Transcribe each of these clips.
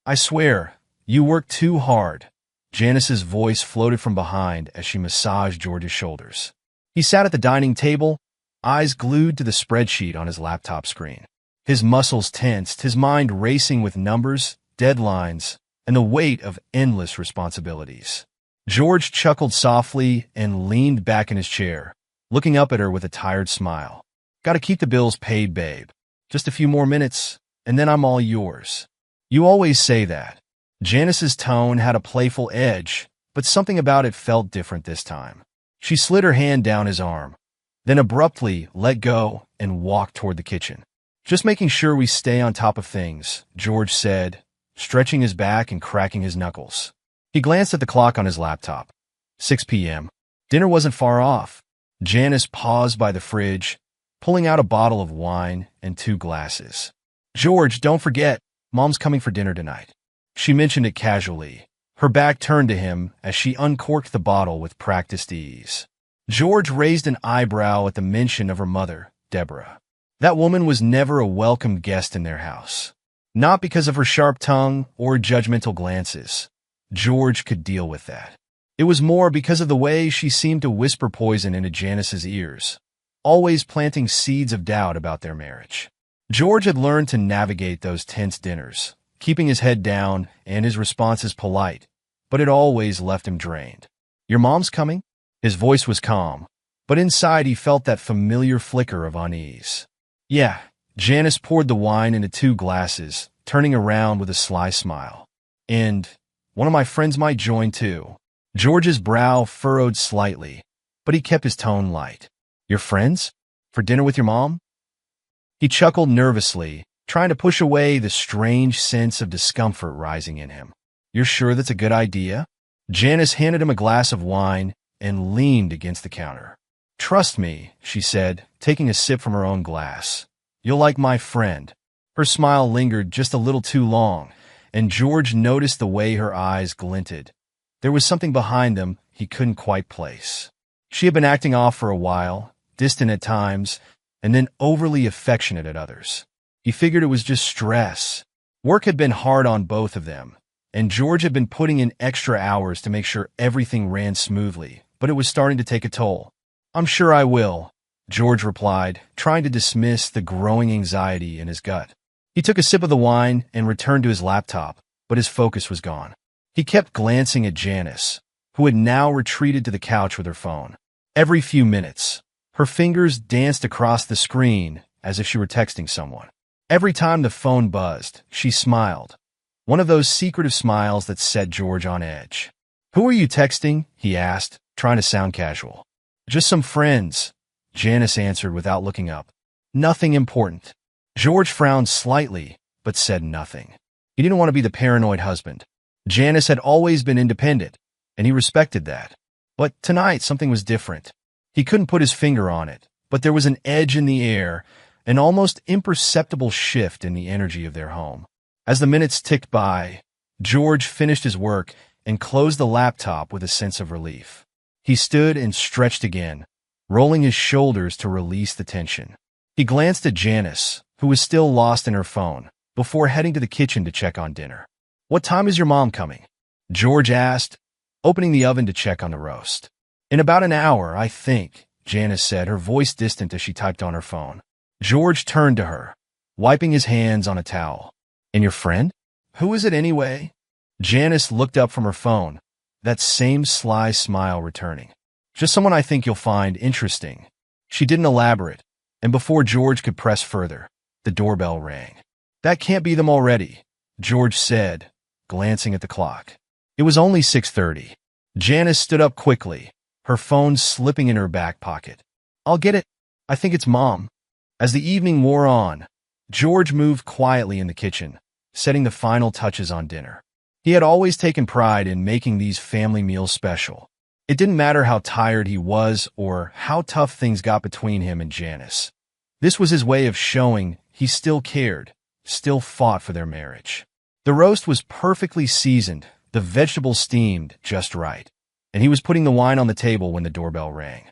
I swear, you work too hard. Janice's voice floated from behind as she massaged George's shoulders. He sat at the dining table, eyes glued to the spreadsheet on his laptop screen. His muscles tensed, his mind racing with numbers, deadlines, and the weight of endless responsibilities. George chuckled softly and leaned back in his chair, looking up at her with a tired smile. Gotta keep the bills paid, babe. Just a few more minutes, and then I'm all yours. You always say that. Janice's tone had a playful edge, but something about it felt different this time. She slid her hand down his arm, then abruptly let go and walked toward the kitchen. Just making sure we stay on top of things, George said, stretching his back and cracking his knuckles. He glanced at the clock on his laptop. 6 p.m. Dinner wasn't far off. Janice paused by the fridge, pulling out a bottle of wine and 2 glasses. George, don't forget, Mom's coming for dinner tonight. She mentioned it casually, her back turned to him as she uncorked the bottle with practiced ease. George raised an eyebrow at the mention of her mother, Deborah. That woman was never a welcome guest in their house. Not because of her sharp tongue or judgmental glances. George could deal with that. It was more because of the way she seemed to whisper poison into Janice's ears, always planting seeds of doubt about their marriage. George had learned to navigate those tense dinners, keeping his head down and his responses polite, but it always left him drained. Your mom's coming? His voice was calm, but inside he felt that familiar flicker of unease. Yeah, Janice poured the wine into 2 glasses, turning around with a sly smile. And one of my friends might join too. George's brow furrowed slightly, but he kept his tone light. Your friends? For dinner with your mom? He chuckled nervously, trying to push away the strange sense of discomfort rising in him. You're sure that's a good idea? Janice handed him a glass of wine and leaned against the counter. Trust me, she said, taking a sip from her own glass. You'll like my friend. Her smile lingered just a little too long, and George noticed the way her eyes glinted. There was something behind them he couldn't quite place. She had been acting off for a while, distant at times, and then overly affectionate at others. He figured it was just stress. Work had been hard on both of them, and George had been putting in extra hours to make sure everything ran smoothly, but it was starting to take a toll. I'm sure I will, George replied, trying to dismiss the growing anxiety in his gut. He took a sip of the wine and returned to his laptop, but his focus was gone. He kept glancing at Janice, who had now retreated to the couch with her phone. Every few minutes, her fingers danced across the screen as if she were texting someone. Every time the phone buzzed, she smiled, one of those secretive smiles that set George on edge. Who are you texting? He asked, trying to sound casual. Just some friends, Janice answered without looking up. Nothing important. George frowned slightly, but said nothing. He didn't want to be the paranoid husband. Janice had always been independent, and he respected that. But tonight something was different. He couldn't put his finger on it, but there was an edge in the air, an almost imperceptible shift in the energy of their home. As the minutes ticked by, George finished his work and closed the laptop with a sense of relief. He stood and stretched again, rolling his shoulders to release the tension. He glanced at Janice, who was still lost in her phone, before heading to the kitchen to check on dinner. What time is your mom coming? George asked, opening the oven to check on the roast. In about an hour, I think, Janice said, her voice distant as she typed on her phone. George turned to her, wiping his hands on a towel. And your friend? Who is it anyway? Janice looked up from her phone, that same sly smile returning. Just someone I think you'll find interesting. She didn't elaborate, and before George could press further, the doorbell rang. That can't be them already, George said, glancing at the clock. It was only 6:30. Janice stood up quickly, her phone slipping in her back pocket. I'll get it. I think it's Mom. As the evening wore on, George moved quietly in the kitchen, setting the final touches on dinner. He had always taken pride in making these family meals special. It didn't matter how tired he was or how tough things got between him and Janice. This was his way of showing he still cared, still fought for their marriage. The roast was perfectly seasoned, the vegetables steamed just right, and he was putting the wine on the table when the doorbell rang.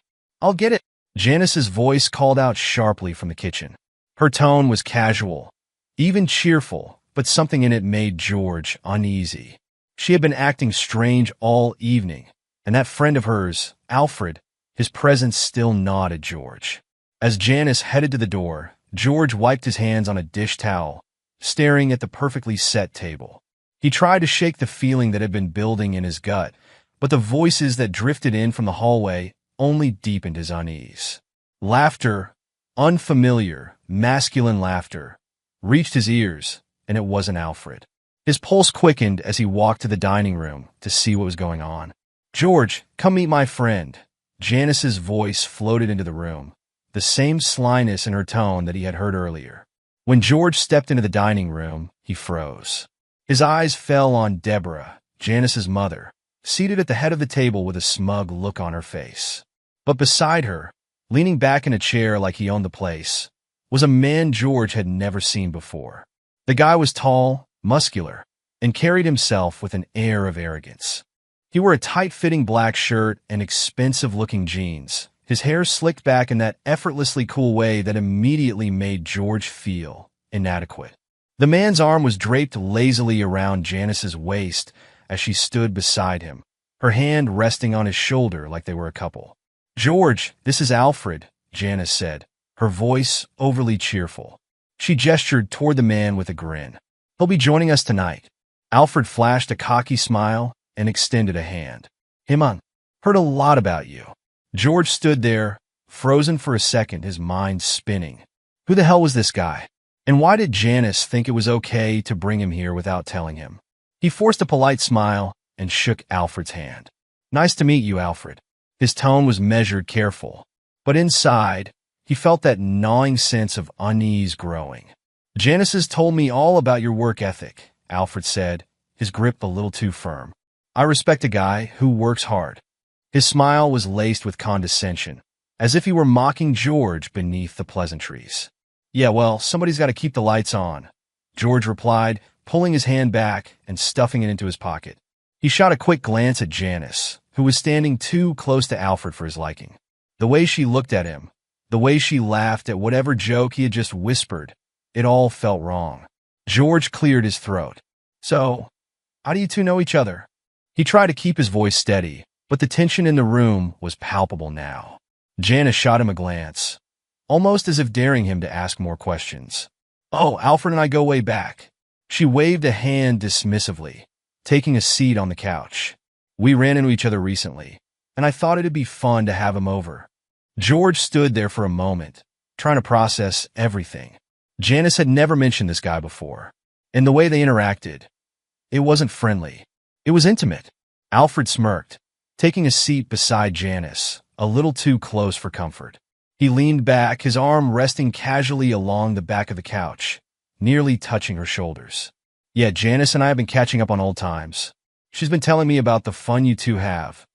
I'll get it. Janice's voice called out sharply from the kitchen. Her tone was casual, even cheerful, but something in it made George uneasy. She had been acting strange all evening, and that friend of hers, Alfred, his presence still gnawed at George. As Janice headed to the door, George wiped his hands on a dish towel, staring at the perfectly set table. He tried to shake the feeling that had been building in his gut, but the voices that drifted in from the hallway only deepened his unease. Laughter, unfamiliar, masculine laughter, reached his ears, and it wasn't Alfred. His pulse quickened as he walked to the dining room to see what was going on. "George, come meet my friend." Janice's voice floated into the room, the same slyness in her tone that he had heard earlier. When George stepped into the dining room, he froze. His eyes fell on Deborah, Janice's mother, seated at the head of the table with a smug look on her face. But beside her, leaning back in a chair like he owned the place, was a man George had never seen before. The guy was tall, muscular, and carried himself with an air of arrogance. He wore a tight-fitting black shirt and expensive-looking jeans, his hair slicked back in that effortlessly cool way that immediately made George feel inadequate. The man's arm was draped lazily around Janice's waist as she stood beside him, her hand resting on his shoulder like they were a couple. "George, this is Alfred," Janice said, her voice overly cheerful. She gestured toward the man with a grin. "He'll be joining us tonight." Alfred flashed a cocky smile and extended a hand. "Hey, man, heard a lot about you." George stood there, frozen for a second, his mind spinning. Who the hell was this guy? And why did Janice think it was okay to bring him here without telling him? He forced a polite smile and shook Alfred's hand. "Nice to meet you, Alfred." His tone was measured, careful. But inside, he felt that gnawing sense of unease growing. "Janice has told me all about your work ethic," Alfred said, his grip a little too firm. "I respect a guy who works hard." His smile was laced with condescension, as if he were mocking George beneath the pleasantries. "Yeah, well, somebody's got to keep the lights on," George replied, pulling his hand back and stuffing it into his pocket. He shot a quick glance at Janice, who was standing too close to Alfred for his liking. The way she looked at him, the way she laughed at whatever joke he had just whispered, it all felt wrong. George cleared his throat. "So, how do you two know each other?" He tried to keep his voice steady, but the tension in the room was palpable now. Janice shot him a glance, almost as if daring him to ask more questions. "Oh, Alfred and I go way back." She waved a hand dismissively, taking a seat on the couch. "We ran into each other recently, and I thought it'd be fun to have him over." George stood there for a moment, trying to process everything. Janice had never mentioned this guy before, and the way they interacted, it wasn't friendly. It was intimate. Alfred smirked, taking a seat beside Janice, a little too close for comfort. He leaned back, his arm resting casually along the back of the couch, nearly touching her shoulders. "Yeah, Janice and I have been catching up on old times. She's been telling me about the fun you two have."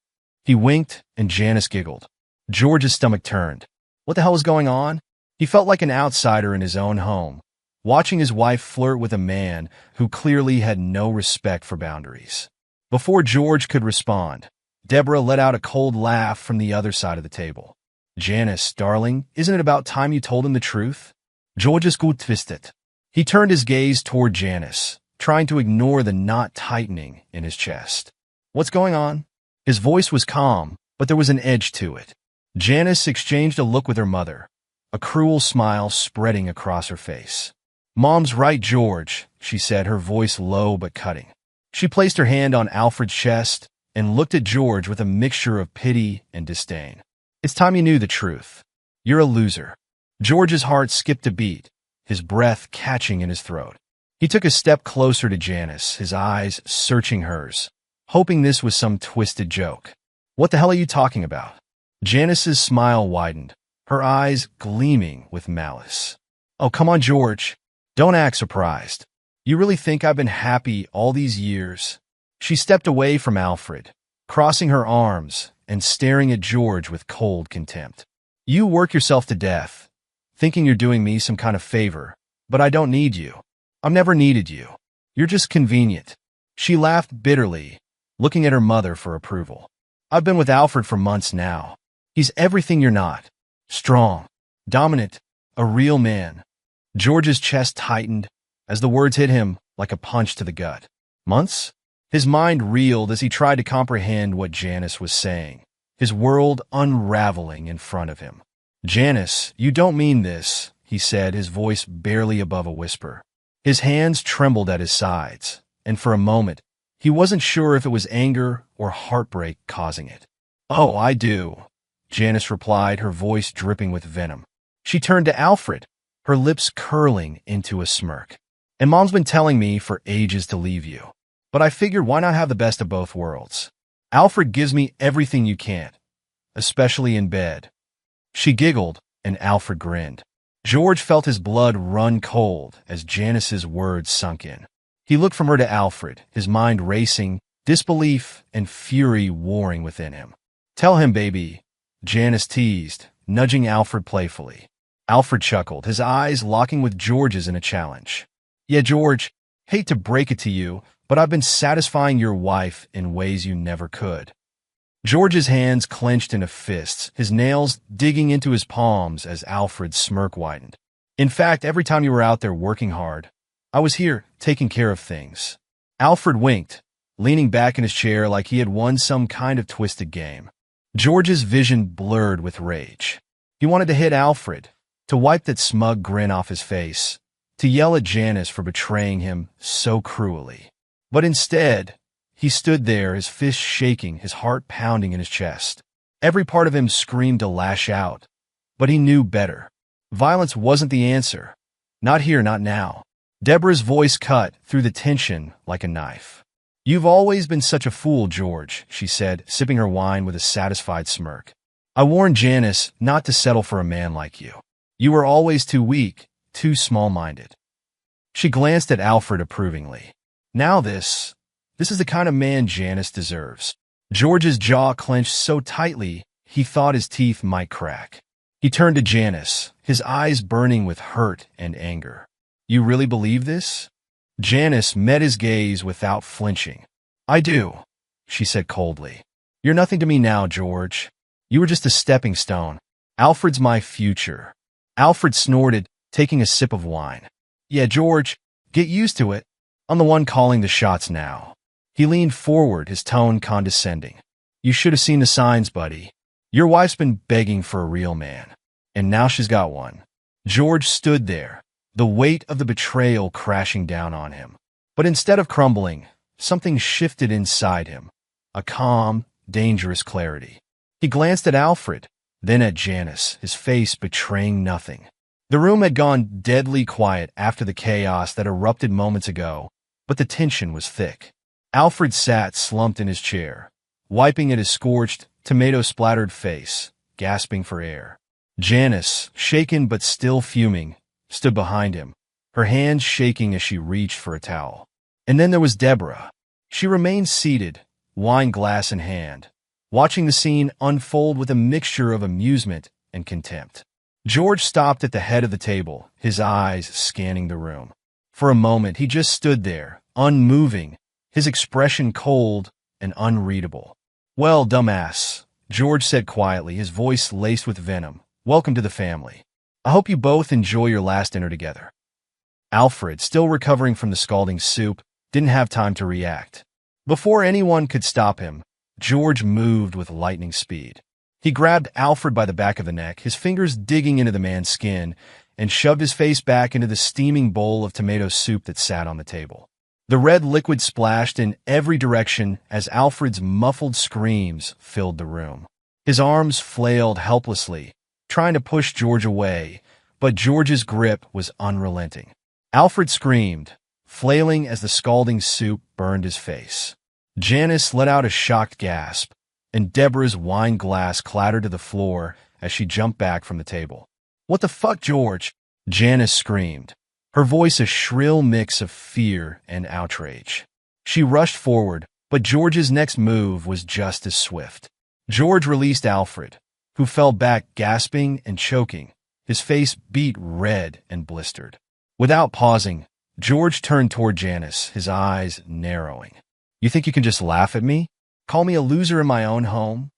He winked, and Janice giggled. George's stomach turned. What the hell was going on? He felt like an outsider in his own home, watching his wife flirt with a man who clearly had no respect for boundaries. Before George could respond, Deborah let out a cold laugh from the other side of the table. "Janice, darling, isn't it about time you told him the truth?" George's gut twisted. He turned his gaze toward Janice, trying to ignore the knot tightening in his chest. "What's going on?" His voice was calm, but there was an edge to it. Janice exchanged a look with her mother, a cruel smile spreading across her face. "Mom's right, George," she said, her voice low but cutting. She placed her hand on Alfred's chest and looked at George with a mixture of pity and disdain. "It's time you knew the truth. You're a loser." George's heart skipped a beat, his breath catching in his throat. He took a step closer to Janice, his eyes searching hers, hoping this was some twisted joke. "What the hell are you talking about?" Janice's smile widened, her eyes gleaming with malice. "Oh, come on, George. Don't act surprised. You really think I've been happy all these years?" She stepped away from Alfred, crossing her arms and staring at George with cold contempt. "You work yourself to death, thinking you're doing me some kind of favor, but I don't need you. I've never needed you. You're just convenient." She laughed bitterly, looking at her mother for approval. "I've been with Alfred for months now. He's everything you're not. Strong, dominant, a real man." George's chest tightened as the words hit him like a punch to the gut. Months? His mind reeled as he tried to comprehend what Janice was saying, his world unraveling in front of him. "Janice, you don't mean this," he said, his voice barely above a whisper. His hands trembled at his sides, and for a moment, he wasn't sure if it was anger or heartbreak causing it. "Oh, I do," Janice replied, her voice dripping with venom. She turned to Alfred, her lips curling into a smirk. "And Mom's been telling me for ages to leave you. But I figured why not have the best of both worlds? Alfred gives me everything you can't, especially in bed." She giggled, and Alfred grinned. George felt his blood run cold as Janice's words sunk in. He looked from her to Alfred, his mind racing, disbelief and fury warring within him. "Tell him, baby," Janice teased, nudging Alfred playfully. Alfred chuckled, his eyes locking with George's in a challenge. "Yeah, George, hate to break it to you, but I've been satisfying your wife in ways you never could." George's hands clenched into fists, his nails digging into his palms as Alfred's smirk widened. "In fact, every time you were out there working hard, I was here, taking care of things." Alfred winked, leaning back in his chair like he had won some kind of twisted game. George's vision blurred with rage. He wanted to hit Alfred, to wipe that smug grin off his face, to yell at Janice for betraying him so cruelly. But instead, he stood there, his fists shaking, his heart pounding in his chest. Every part of him screamed to lash out, but he knew better. Violence wasn't the answer. Not here, not now. Deborah's voice cut through the tension like a knife. "You've always been such a fool, George," she said, sipping her wine with a satisfied smirk. "I warned Janice not to settle for a man like you. You were always too weak, too small-minded." She glanced at Alfred approvingly. Now this is the kind of man Janice deserves. George's jaw clenched so tightly he thought his teeth might crack. He turned to Janice, his eyes burning with hurt and anger. "You really believe this?" Janice met his gaze without flinching. "I do," she said coldly. "You're nothing to me now, George. You were just a stepping stone. Alfred's my future." Alfred snorted, taking a sip of wine. "Yeah, George, get used to it. I'm the one calling the shots now." He leaned forward, his tone condescending. "You should have seen the signs, buddy. Your wife's been begging for a real man, and now she's got one." George stood there, the weight of the betrayal crashing down on him. But instead of crumbling, something shifted inside him, a calm, dangerous clarity. He glanced at Alfred, then at Janice, his face betraying nothing. The room had gone deadly quiet after the chaos that erupted moments ago, but the tension was thick. Alfred sat slumped in his chair, wiping at his scorched, tomato-splattered face, gasping for air. Janice, shaken but still fuming, stood behind him, her hands shaking as she reached for a towel. And then there was Deborah. She remained seated, wine glass in hand, watching the scene unfold with a mixture of amusement and contempt. George stopped at the head of the table, his eyes scanning the room. For a moment, he just stood there, unmoving, his expression cold and unreadable. "Well, dumbass," George said quietly, his voice laced with venom. "Welcome to the family. I hope you both enjoy your last dinner together." Alfred, still recovering from the scalding soup, didn't have time to react. Before anyone could stop him, George moved with lightning speed. He grabbed Alfred by the back of the neck, his fingers digging into the man's skin, and shoved his face back into the steaming bowl of tomato soup that sat on the table. The red liquid splashed in every direction as Alfred's muffled screams filled the room. His arms flailed helplessly, trying to push George away, but George's grip was unrelenting. Alfred screamed, flailing as the scalding soup burned his face. Janice let out a shocked gasp, and Deborah's wine glass clattered to the floor as she jumped back from the table. "What the fuck, George?" Janice screamed, her voice a shrill mix of fear and outrage. She rushed forward, but George's next move was just as swift. George released Alfred, who fell back gasping and choking, his face beet red and blistered. Without pausing, George turned toward Janice, his eyes narrowing. "You think you can just laugh at me? Call me a loser in my own home?"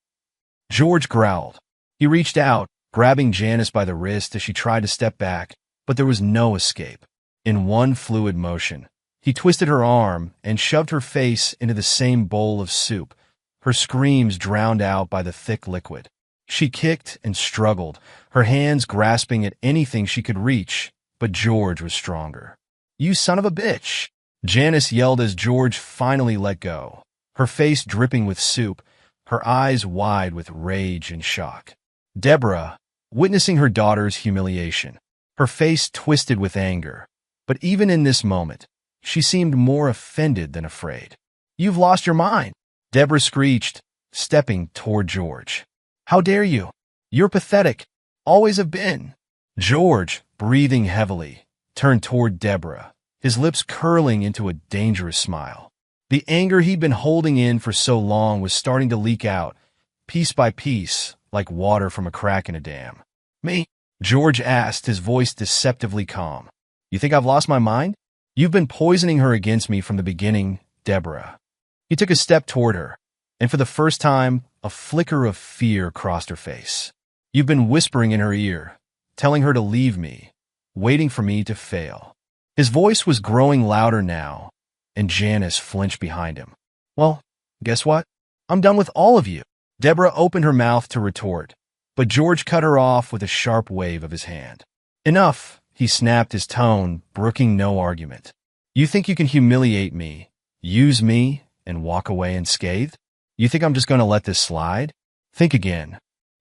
George growled. He reached out, grabbing Janice by the wrist as she tried to step back, but there was no escape. In one fluid motion, He twisted her arm and shoved her face into the same bowl of soup, her screams drowned out by the thick liquid. She kicked and struggled, her hands grasping at anything she could reach, but George was stronger. "You son of a bitch!" Janice yelled as George finally let go, her face dripping with soup, her eyes wide with rage and shock. Deborah, witnessing her daughter's humiliation, her face twisted with anger, but even in this moment, she seemed more offended than afraid. "You've lost your mind," Deborah screeched, stepping toward George. "How dare you? You're pathetic. Always have been." George, breathing heavily, turned toward Deborah, his lips curling into a dangerous smile. The anger he'd been holding in for so long was starting to leak out, piece by piece, like water from a crack in a dam. "Me?" George asked, his voice deceptively calm. "You think I've lost my mind? You've been poisoning her against me from the beginning, Deborah." He took a step toward her, and for the first time, a flicker of fear crossed her face. "You've been whispering in her ear, telling her to leave me, waiting for me to fail." His voice was growing louder now, and Janice flinched behind him. "Well, guess what? I'm done with all of you." Deborah opened her mouth to retort, but George cut her off with a sharp wave of his hand. "Enough," he snapped, his tone brooking no argument. "You think you can humiliate me, use me, and walk away unscathed? You think I'm just going to let this slide? Think again."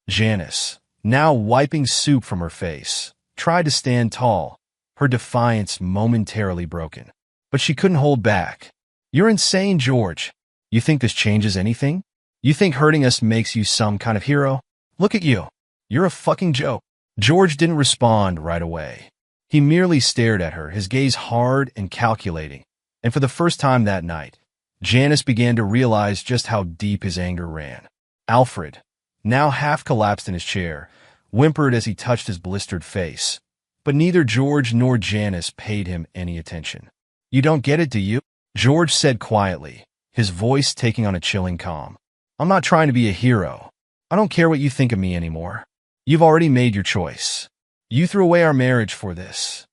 Janice, now wiping soup from her face, tried to stand tall, her defiance momentarily broken. But she couldn't hold back. "You're insane, George. You think this changes anything? You think hurting us makes you some kind of hero? Look at you. You're a fucking joke." George didn't respond right away. He merely stared at her, his gaze hard and calculating, and for the first time that night, Janice began to realize just how deep his anger ran. Alfred, now half collapsed in his chair, whimpered as he touched his blistered face, but neither George nor Janice paid him any attention. "You don't get it, do you?" George said quietly, his voice taking on a chilling calm. "I'm not trying to be a hero. I don't care what you think of me anymore. You've already made your choice. You threw away our marriage for this."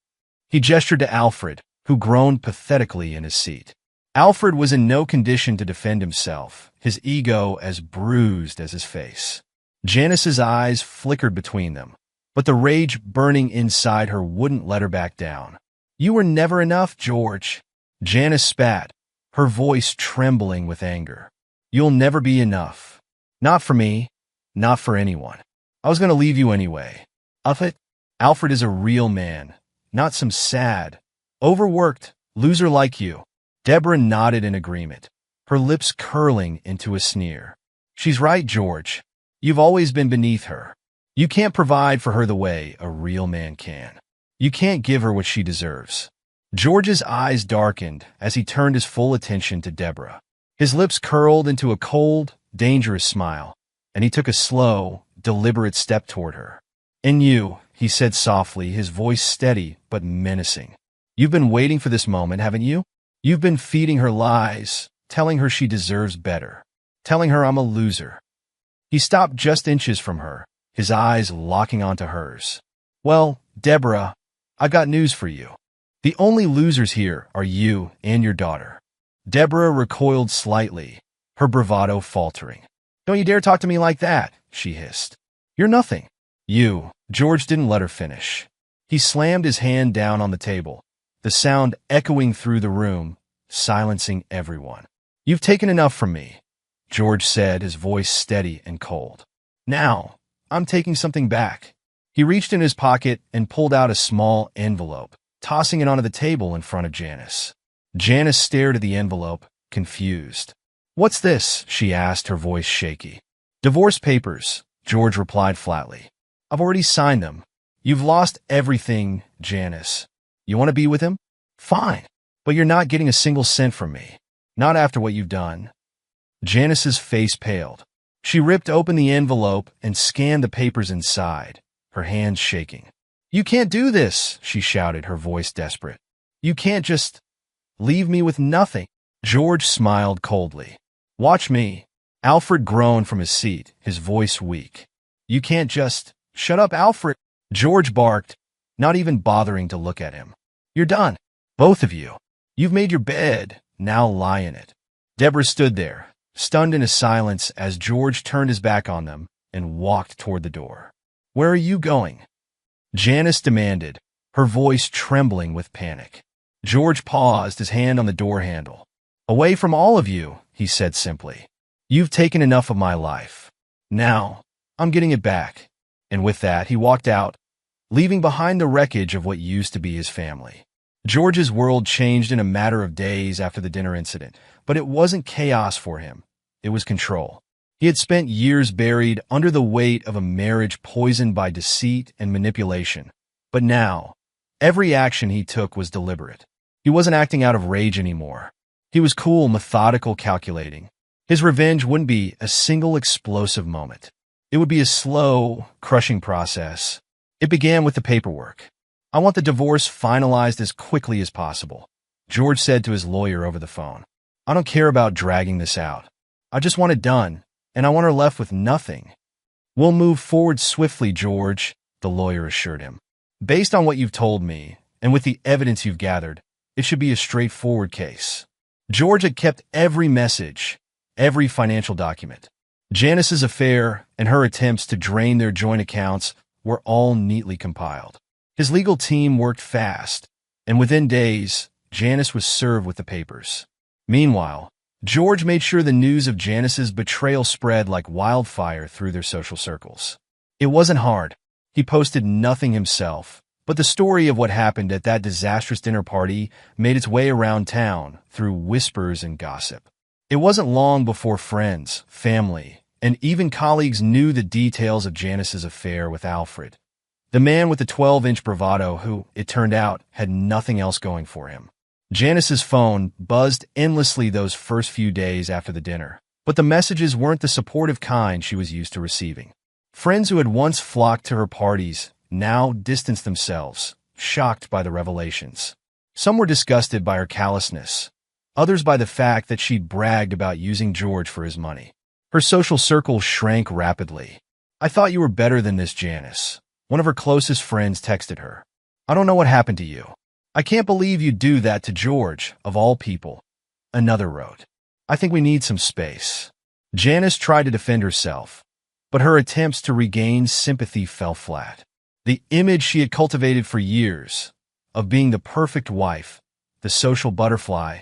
He gestured to Alfred, who groaned pathetically in his seat. Alfred was in no condition to defend himself, his ego as bruised as his face. Janice's eyes flickered between them, but the rage burning inside her wouldn't let her back down. "You were never enough, George." Janice spat, her voice trembling with anger. "You'll never be enough. Not for me, not for anyone. I was going to leave you anyway." Alfred is a real man, not some sad, overworked loser like you." Deborah nodded in agreement, her lips curling into a sneer. "She's right, George. You've always been beneath her. You can't provide for her the way a real man can. You can't give her what she deserves." George's eyes darkened as he turned his full attention to Deborah. His lips curled into a cold, dangerous smile, and he took a slow, deliberate step toward her. "And you," he said softly, his voice steady but menacing. "You've been waiting for this moment, haven't you? You've been feeding her lies, telling her she deserves better, telling her I'm a loser." He stopped just inches from her, his eyes locking onto hers. "Well, Deborah, I got news for you. The only losers here are you and your daughter." Deborah recoiled slightly, her bravado faltering. "Don't you dare talk to me like that," she hissed. "You're nothing." George didn't let her finish. He slammed his hand down on the table, the sound echoing through the room, silencing everyone. "You've taken enough from me," George said, his voice steady and cold. "Now, I'm taking something back." He reached in his pocket and pulled out a small envelope, tossing it onto the table in front of Janice. Janice stared at the envelope, confused. "What's this?" she asked, her voice shaky. "Divorce papers," George replied flatly. "I've already signed them. You've lost everything, Janice. You want to be with him? Fine. But you're not getting a single cent from me. Not after what you've done." Janice's face paled. She ripped open the envelope and scanned the papers inside, her hands shaking. "You can't do this," she shouted, her voice desperate. "You can't just leave me with nothing." George smiled coldly. "Watch me." Alfred groaned from his seat, his voice weak. "You can't just—" "Shut up, Alfred," George barked, not even bothering to look at him. "You're done. Both of you. You've made your bed, now lie in it. Deborah stood there, stunned into silence as George turned his back on them and walked toward the door. Where are you going? Janice demanded, her voice trembling with panic. George paused, his hand on the door handle. Away from all of you, he said simply. You've taken enough of my life. Now, I'm getting it back. And with that, he walked out, leaving behind the wreckage of what used to be his family. George's world changed in a matter of days after the dinner incident, but it wasn't chaos for him. It was control. He had spent years buried under the weight of a marriage poisoned by deceit and manipulation. But now, every action he took was deliberate. He wasn't acting out of rage anymore. He was cool, methodical, calculating. His revenge wouldn't be a single explosive moment. It would be a slow, crushing process. It began with the paperwork. I want the divorce finalized as quickly as possible, George said to his lawyer over the phone. I don't care about dragging this out. I just want it done, and I want her left with nothing. We'll move forward swiftly, George, the lawyer assured him. Based on what you've told me, and with the evidence you've gathered, it should be a straightforward case. George had kept every message, every financial document. Janice's affair and her attempts to drain their joint accounts were all neatly compiled. His legal team worked fast, and within days, Janice was served with the papers. Meanwhile, George made sure the news of Janice's betrayal spread like wildfire through their social circles. It wasn't hard. He posted nothing himself, but the story of what happened at that disastrous dinner party made its way around town through whispers and gossip. It wasn't long before friends, family, and even colleagues knew the details of Janice's affair with Alfred, the man with the 12-inch bravado who, it turned out, had nothing else going for him. Janice's phone buzzed endlessly those first few days after the dinner, but the messages weren't the supportive kind she was used to receiving. Friends who had once flocked to her parties now distanced themselves, shocked by the revelations. Some were disgusted by her callousness, others by the fact that she'd bragged about using George for his money. Her social circle shrank rapidly. I thought you were better than this, Janice. One of her closest friends texted her. I don't know what happened to you. I can't believe you'd do that to George, of all people. Another wrote. I think we need some space. Janice tried to defend herself, but her attempts to regain sympathy fell flat. The image she had cultivated for years of being the perfect wife, the social butterfly,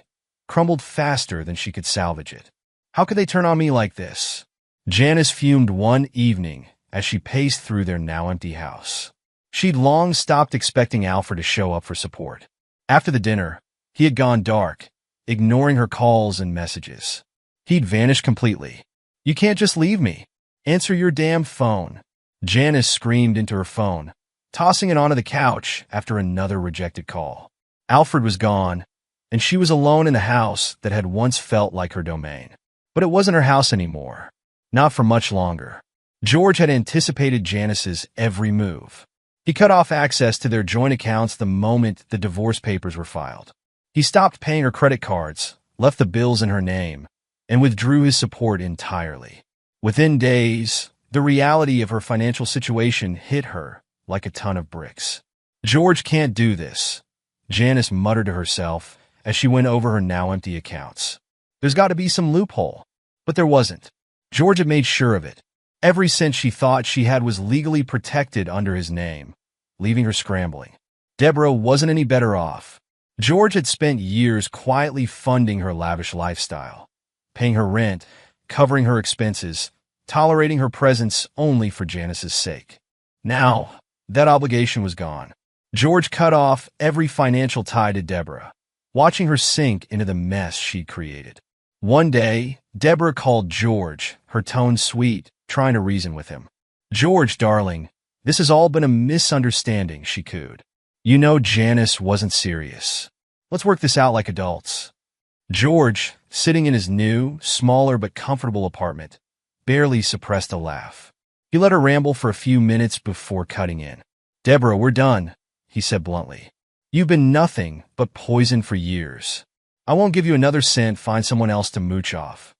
crumbled faster than she could salvage it. How could they turn on me like this? Janice fumed one evening as she paced through their now empty house. She'd long stopped expecting Alfred to show up for support. After the dinner, he had gone dark, ignoring her calls and messages. He'd vanished completely. You can't just leave me. Answer your damn phone. Janice screamed into her phone, tossing it onto the couch after another rejected call. Alfred was gone, and she was alone in the house that had once felt like her domain. But it wasn't her house anymore. Not for much longer. George had anticipated Janice's every move. He cut off access to their joint accounts the moment the divorce papers were filed. He stopped paying her credit cards, left the bills in her name, and withdrew his support entirely. Within days, the reality of her financial situation hit her like a ton of bricks. George can't do this, Janice muttered to herself as she went over her now empty accounts. There's got to be some loophole. But there wasn't. George had made sure of it. Every cent she thought she had was legally protected under his name, leaving her scrambling. Deborah wasn't any better off. George had spent years quietly funding her lavish lifestyle, paying her rent, covering her expenses, tolerating her presence only for Janice's sake. Now, that obligation was gone. George cut off every financial tie to Deborah, watching her sink into the mess she'd created. One day, Deborah called George, her tone sweet, trying to reason with him. George, darling, this has all been a misunderstanding, she cooed. You know Janice wasn't serious. Let's work this out like adults. George, sitting in his new, smaller but comfortable apartment, barely suppressed a laugh. He let her ramble for a few minutes before cutting in. Deborah, we're done, he said bluntly. You've been nothing but poison for years. I won't give you another cent, find someone else to mooch off.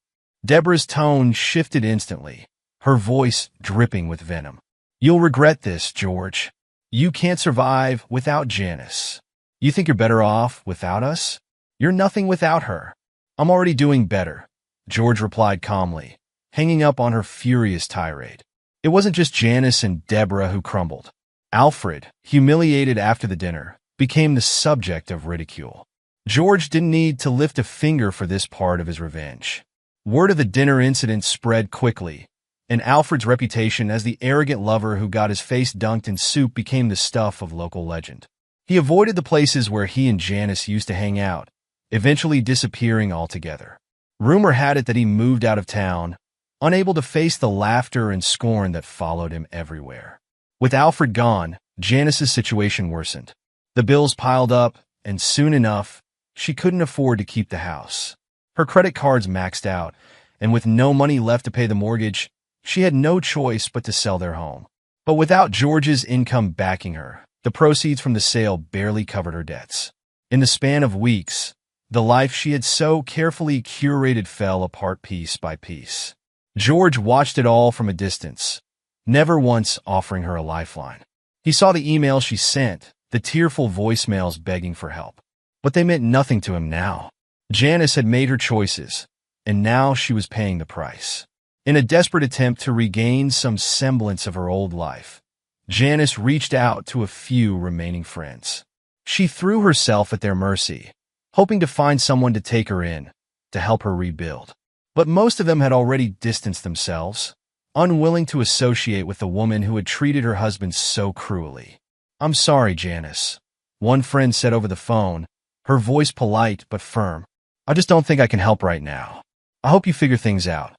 Deborah's tone shifted instantly, her voice dripping with venom. You'll regret this, George. You can't survive without Janice. You think you're better off without us? You're nothing without her. I'm already doing better, George replied calmly, hanging up on her furious tirade. It wasn't just Janice and Deborah who crumbled. Alfred, humiliated after the dinner, became the subject of ridicule. George didn't need to lift a finger for this part of his revenge. Word of the dinner incident spread quickly, and Alfred's reputation as the arrogant lover who got his face dunked in soup became the stuff of local legend. He avoided the places where he and Janice used to hang out, eventually disappearing altogether. Rumor had it that he moved out of town, unable to face the laughter and scorn that followed him everywhere. With Alfred gone, Janice's situation worsened. The bills piled up, and soon enough, she couldn't afford to keep the house. Her credit cards maxed out, and with no money left to pay the mortgage, she had no choice but to sell their home. But without George's income backing her, the proceeds from the sale barely covered her debts. In the span of weeks, the life she had so carefully curated fell apart piece by piece. George watched it all from a distance, never once offering her a lifeline. He saw the emails she sent, the tearful voicemails begging for help. But they meant nothing to him now. Janice had made her choices, and now she was paying the price. In a desperate attempt to regain some semblance of her old life, Janice reached out to a few remaining friends. She threw herself at their mercy, hoping to find someone to take her in, to help her rebuild. But most of them had already distanced themselves, unwilling to associate with the woman who had treated her husband so cruelly. "I'm sorry, Janice," one friend said over the phone, her voice polite but firm. "I just don't think I can help right now. I hope you figure things out."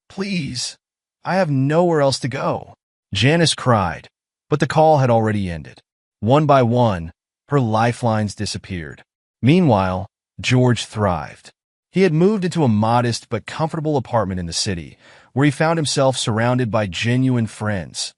"Please, I have nowhere else to go," Janice cried, but the call had already ended. One by one, her lifelines disappeared. Meanwhile, George thrived. He had moved into a modest but comfortable apartment in the city, where he found himself surrounded by genuine friends,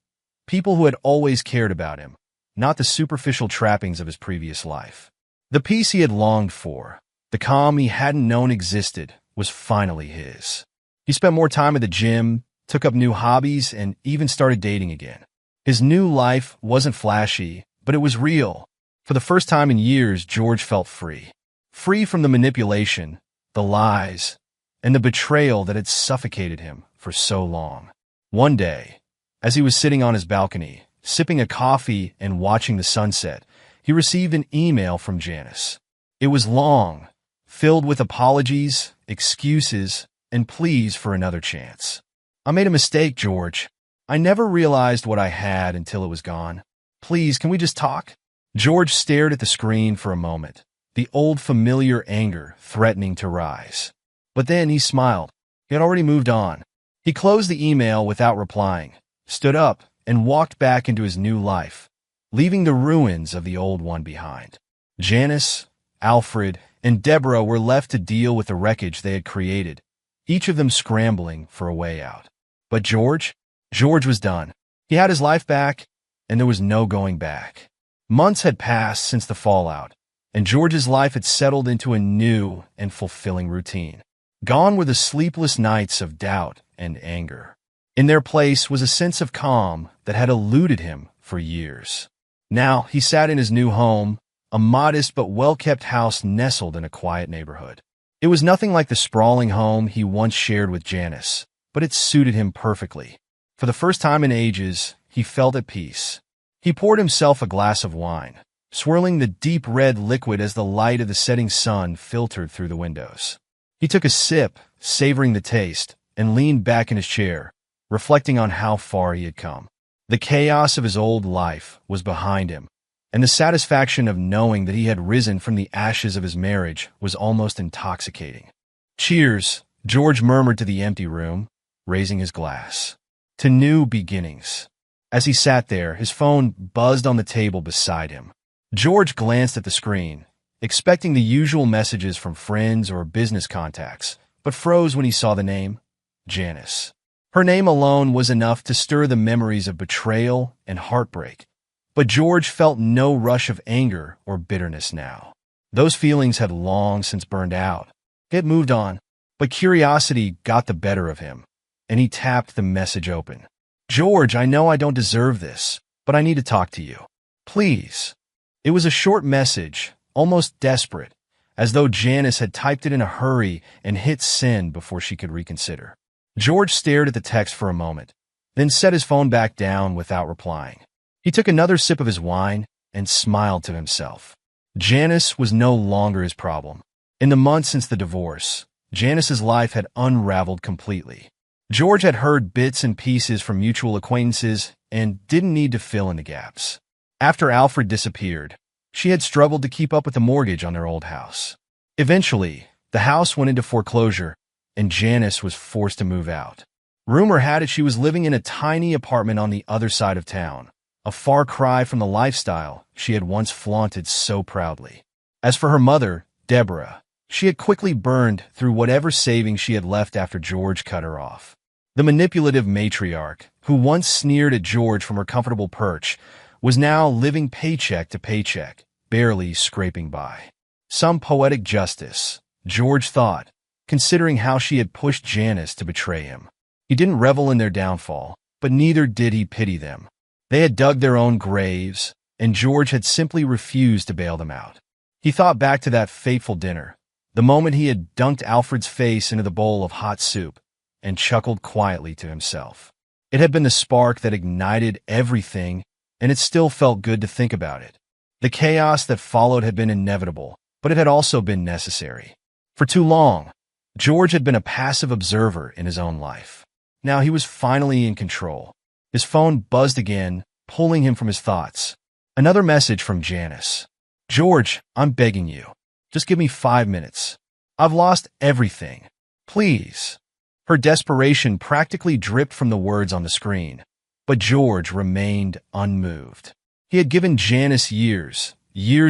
people who had always cared about him, not the superficial trappings of his previous life. The peace he had longed for, the calm he hadn't known existed, was finally his. He spent more time at the gym, took up new hobbies, and even started dating again. His new life wasn't flashy, but it was real. For the first time in years, George felt free. Free from the manipulation, the lies, and the betrayal that had suffocated him for so long. One day, as he was sitting on his balcony, sipping a coffee and watching the sunset, he received an email from Janice. It was long, filled with apologies, excuses, and pleas for another chance. "I made a mistake, George. I never realized what I had until it was gone. Please, can we just talk?" George stared at the screen for a moment, the old familiar anger threatening to rise. But then he smiled. He had already moved on. He closed the email without replying, stood up, and walked back into his new life, leaving the ruins of the old one behind. Janice, Alfred, and Deborah were left to deal with the wreckage they had created, each of them scrambling for a way out. But George was done. He had his life back, and there was no going back. Months had passed since the fallout, and George's life had settled into a new and fulfilling routine. Gone were the sleepless nights of doubt and anger. In their place was a sense of calm that had eluded him for years. Now he sat in his new home, a modest but well-kept house nestled in a quiet neighborhood. It was nothing like the sprawling home he once shared with Janice, but it suited him perfectly. For the first time in ages, he felt at peace. He poured himself a glass of wine, swirling the deep red liquid as the light of the setting sun filtered through the windows. He took a sip, savoring the taste, and leaned back in his chair, reflecting on how far he had come. The chaos of his old life was behind him, and the satisfaction of knowing that he had risen from the ashes of his marriage was almost intoxicating. "Cheers," George murmured to the empty room, raising his glass. "To new beginnings." As he sat there, his phone buzzed on the table beside him. George glanced at the screen, expecting the usual messages from friends or business contacts, but froze when he saw the name, Janice. Her name alone was enough to stir the memories of betrayal and heartbreak, but George felt no rush of anger or bitterness now. Those feelings had long since burned out. He had moved on, but curiosity got the better of him, and he tapped the message open. "George, I know I don't deserve this, but I need to talk to you. Please." It was a short message, almost desperate, as though Janice had typed it in a hurry and hit send before she could reconsider. George stared at the text for a moment, then set his phone back down without replying. He took another sip of his wine and smiled to himself. Janice was no longer his problem. In the months since the divorce, Janice's life had unraveled completely. George had heard bits and pieces from mutual acquaintances and didn't need to fill in the gaps. After Alfred disappeared, she had struggled to keep up with the mortgage on their old house. Eventually, the house went into foreclosure, and Janice was forced to move out. Rumor had it she was living in a tiny apartment on the other side of town, a far cry from the lifestyle she had once flaunted so proudly. As for her mother, Deborah, she had quickly burned through whatever savings she had left after George cut her off. The manipulative matriarch, who once sneered at George from her comfortable perch, was now living paycheck to paycheck, barely scraping by. Some poetic justice, George thought, considering how she had pushed Janice to betray him. He didn't revel in their downfall, but neither did he pity them. They had dug their own graves, and George had simply refused to bail them out. He thought back to that fateful dinner, the moment he had dunked Alfred's face into the bowl of hot soup, and chuckled quietly to himself. It had been the spark that ignited everything, and it still felt good to think about it. The chaos that followed had been inevitable, but it had also been necessary. For too long, George had been a passive observer in his own life. Now he was finally in control. His phone buzzed again, pulling him from his thoughts. Another message from Janice. "George, I'm begging you. Just give me 5 minutes. I've lost everything. Please." Her desperation practically dripped from the words on the screen, but George remained unmoved. He had given Janice years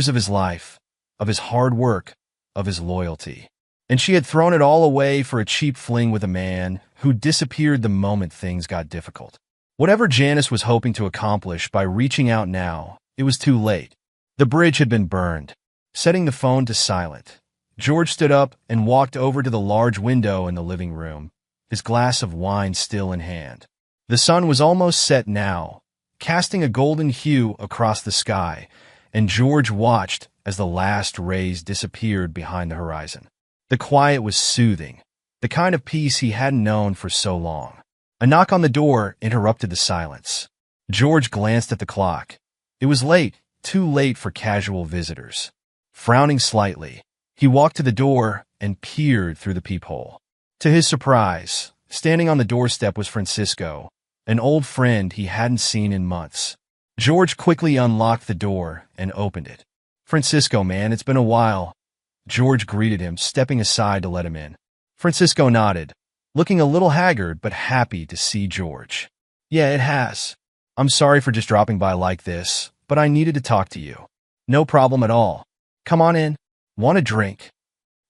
of his life, of his hard work, of his loyalty. And she had thrown it all away for a cheap fling with a man who disappeared the moment things got difficult. Whatever Janice was hoping to accomplish by reaching out now, it was too late. The bridge had been burned. Setting the phone to silent, George stood up and walked over to the large window in the living room, his glass of wine still in hand. The sun was almost set now, casting a golden hue across the sky, and George watched as the last rays disappeared behind the horizon. The quiet was soothing, the kind of peace he hadn't known for so long. A knock on the door interrupted the silence. George glanced at the clock. It was late, too late for casual visitors. Frowning slightly, he walked to the door and peered through the peephole. To his surprise, standing on the doorstep was Francisco, an old friend he hadn't seen in months. George quickly unlocked the door and opened it. "Francisco, man, it's been a while." George greeted him, stepping aside to let him in. Francisco nodded, looking a little haggard but happy to see George. "Yeah, it has. I'm sorry for just dropping by like this, but I needed to talk to you." "No problem at all. Come on in. Want a drink?"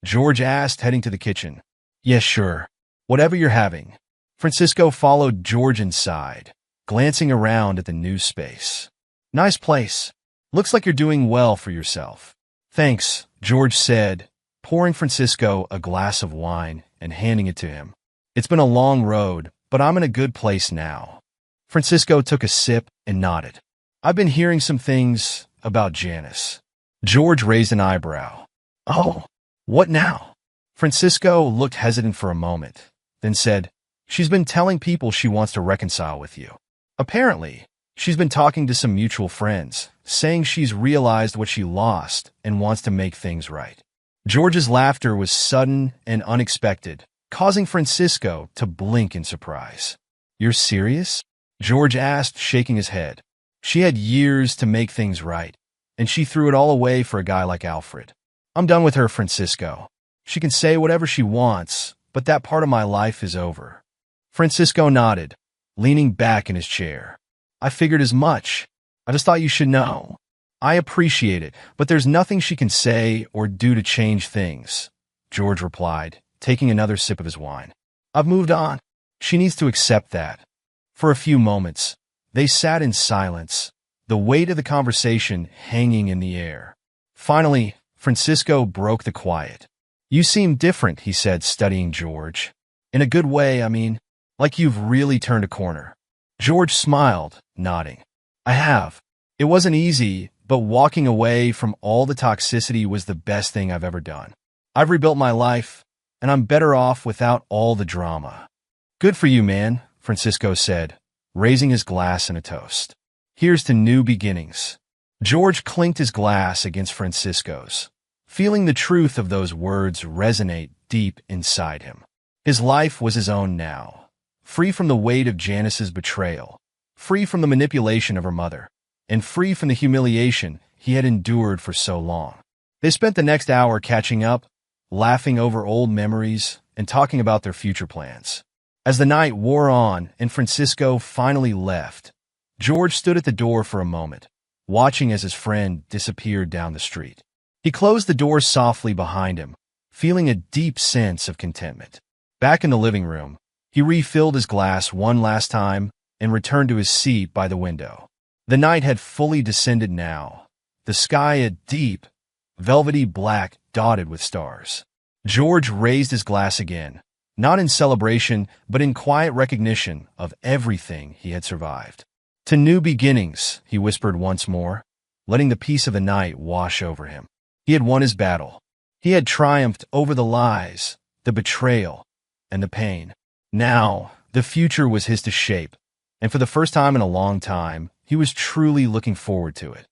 George asked, heading to the kitchen. "Yes, sure. Whatever you're having." Francisco followed George inside, glancing around at the new space. "Nice place. Looks like you're doing well for yourself." "Thanks," George said, pouring Francisco a glass of wine and handing it to him. "It's been a long road, but I'm in a good place now." Francisco took a sip and nodded. "I've been hearing some things about Janice." George raised an eyebrow. "Oh, what now?" Francisco looked hesitant for a moment, then said, "She's been telling people she wants to reconcile with you. Apparently, she's been talking to some mutual friends, saying she's realized what she lost and wants to make things right." George's laughter was sudden and unexpected, causing Francisco to blink in surprise. "You're serious?" George asked, shaking his head. "She had years to make things right, and she threw it all away for a guy like Alfred. I'm done with her, Francisco. She can say whatever she wants, but that part of my life is over." Francisco nodded, leaning back in his chair. "I figured as much. I just thought you should know. I appreciate it, but there's nothing she can say or do to change things," George replied, taking another sip of his wine. "I've moved on. She needs to accept that." For a few moments, they sat in silence, the weight of the conversation hanging in the air. Finally, Francisco broke the quiet. "You seem different," he said, studying George. "In a good way, I mean. Like you've really turned a corner." George smiled, nodding. "I have. It wasn't easy, but walking away from all the toxicity was the best thing I've ever done. I've rebuilt my life, and I'm better off without all the drama. Good for you, man, Francisco said, raising his glass in a toast. Here's to new beginnings. George clinked his glass against Francisco's, feeling the truth of those words resonate deep inside him. His life was his own now, free from the weight of Janice's betrayal, free from the manipulation of her mother, and free from the humiliation he had endured for so long. They spent the next hour catching up, laughing over old memories, and talking about their future plans. As the night wore on and Francisco finally left, George stood at the door for a moment, watching as his friend disappeared down the street. He closed the door softly behind him, feeling a deep sense of contentment. Back in the living room, he refilled his glass one last time and returned to his seat by the window. The night had fully descended now, the sky a deep, velvety black dotted with stars. George raised his glass again, not in celebration, but in quiet recognition of everything he had survived. To new beginnings, he whispered once more, letting the peace of the night wash over him. He had won his battle. He had triumphed over the lies, the betrayal, and the pain. Now, the future was his to shape, and for the first time in a long time, he was truly looking forward to it.